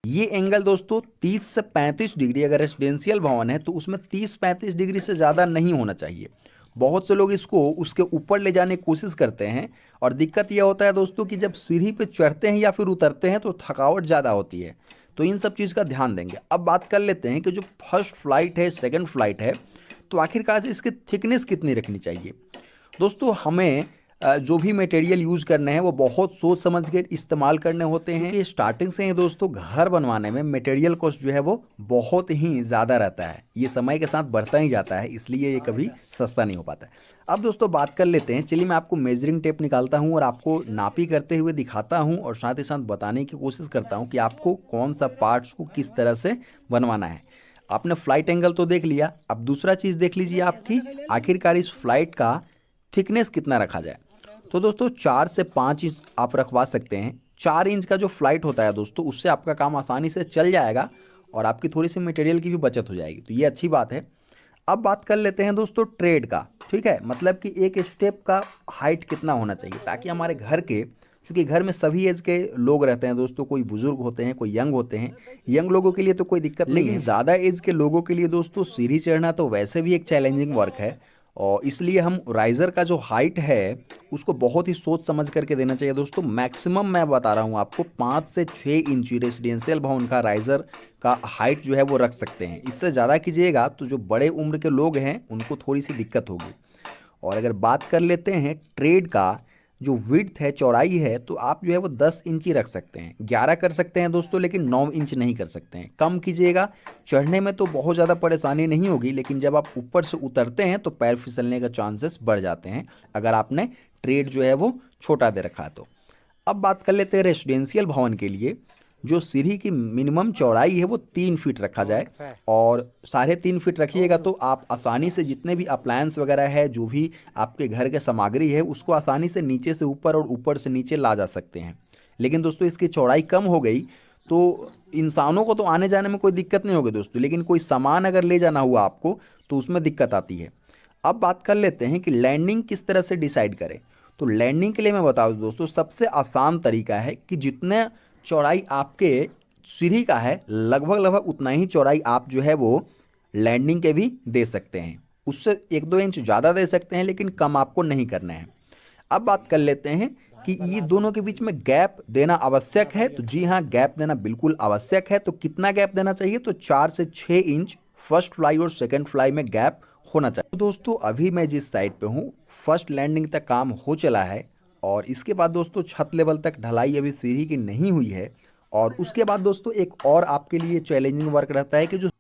ये एंगल दोस्तों 30 से 35 डिग्री, अगर रेसिडेंशियल भवन है तो उसमें 30-35 डिग्री से ज़्यादा नहीं होना चाहिए। बहुत से लोग इसको उसके ऊपर ले जाने की कोशिश करते हैं, और दिक्कत यह होता है दोस्तों कि जब सीढ़ी पे चढ़ते हैं या फिर उतरते हैं तो थकावट ज़्यादा होती है। तो इन सब चीज़ का ध्यान देंगे। अब बात कर लेते हैं कि जो फर्स्ट फ्लाइट है, सेकंड फ्लाइट है, तो आखिरकार से इसकी थिकनेस कितनी रखनी चाहिए। दोस्तों हमें जो भी मटेरियल यूज़ करने हैं वो बहुत सोच समझ के इस्तेमाल करने होते हैं, क्योंकि स्टार्टिंग से ही दोस्तों घर बनवाने में मटेरियल कॉस्ट जो है वो बहुत ही ज़्यादा रहता है। ये समय के साथ बढ़ता ही जाता है, इसलिए ये कभी सस्ता नहीं हो पाता है। अब दोस्तों बात कर लेते हैं, चलिए मैं आपको मेजरिंग टेप निकालता हूँ और आपको नापी करते हुए दिखाता हूँ, और साथ ही साथ बताने की कोशिश करता हूँ कि आपको कौन सा पार्ट्स को किस तरह से बनवाना है। आपने फ्लाइट एंगल तो देख लिया, अब दूसरा चीज़ देख लीजिए आपकी आखिरकार इस फ्लाइट का थिकनेस कितना रखा जाए। तो दोस्तों 4 से 5 इंच आप रखवा सकते हैं। 4 इंच का जो फ्लाइट होता है दोस्तों, उससे आपका काम आसानी से चल जाएगा और आपकी थोड़ी सी मटेरियल की भी बचत हो जाएगी, तो ये अच्छी बात है। अब बात कर लेते हैं दोस्तों ट्रेड का, ठीक है, मतलब कि एक स्टेप का हाइट कितना होना चाहिए, ताकि हमारे घर के, क्योंकि घर में सभी एज के लोग रहते हैं दोस्तों, कोई बुजुर्ग होते हैं, कोई यंग होते हैं। यंग लोगों के लिए तो कोई दिक्कत नहीं है, लेकिन ज़्यादा एज के लोगों के लिए दोस्तों सीढ़ी चढ़ना तो वैसे भी एक चैलेंजिंग वर्क है, और इसलिए हम राइज़र का जो हाइट है उसको बहुत ही सोच समझ करके देना चाहिए दोस्तों। मैक्सिमम मैं बता रहा हूँ आपको 5 से 6 इंच रेसिडेंशियल भवन का राइज़र का हाइट जो है वो रख सकते हैं। इससे ज़्यादा कीजिएगा तो जो बड़े उम्र के लोग हैं उनको थोड़ी सी दिक्कत होगी। और अगर बात कर लेते हैं ट्रेड का, जो विड्थ है, चौड़ाई है, तो आप जो है वो 10 इंच ही रख सकते हैं। 11 कर सकते हैं दोस्तों, लेकिन 9 इंच नहीं कर सकते हैं, कम कीजिएगा। चढ़ने में तो बहुत ज़्यादा परेशानी नहीं होगी, लेकिन जब आप ऊपर से उतरते हैं तो पैर फिसलने का चांसेस बढ़ जाते हैं, अगर आपने ट्रेड जो है वो छोटा दे रखा है तो। अब बात कर लेते हैं रेसिडेंशियल भवन के लिए, जो सीढ़ी की मिनिमम चौड़ाई है वो 3 फीट रखा जाए, और 3.5 फीट रखिएगा तो आप आसानी से जितने भी अप्लायंस वगैरह है, जो भी आपके घर के सामग्री है, उसको आसानी से नीचे से ऊपर और ऊपर से नीचे ला जा सकते हैं। लेकिन दोस्तों इसकी चौड़ाई कम हो गई तो इंसानों को तो आने जाने में कोई दिक्कत नहीं होगी दोस्तों, लेकिन कोई सामान अगर ले जाना हुआ आपको तो उसमें दिक्कत आती है। अब बात कर लेते हैं कि लैंडिंग किस तरह से डिसाइड करें। तो लैंडिंग के लिए मैं बता दूं दोस्तों, सबसे आसान तरीका है कि जितने चौड़ाई आपके सीढ़ी का है, लगभग लगभग उतना ही चौड़ाई आप जो है वो लैंडिंग के भी दे सकते हैं। उससे 1-2 इंच ज़्यादा दे सकते हैं, लेकिन कम आपको नहीं करना है। अब बात कर लेते हैं कि ये दोनों के बीच में गैप देना आवश्यक है। तो जी हाँ, गैप देना बिल्कुल आवश्यक है। तो कितना गैप देना चाहिए, तो 4 से 6 इंच फर्स्ट फ्लाई और सेकंड फ्लाई में गैप होना चाहिए। तो दोस्तों अभी मैं जिस साइड पे हूँ, फर्स्ट लैंडिंग तक काम हो चला है, और इसके बाद दोस्तों छत लेवल तक ढलाई अभी सीढ़ी की नहीं हुई है। और उसके बाद दोस्तों एक और आपके लिए चैलेंजिंग वर्क रहता है कि जो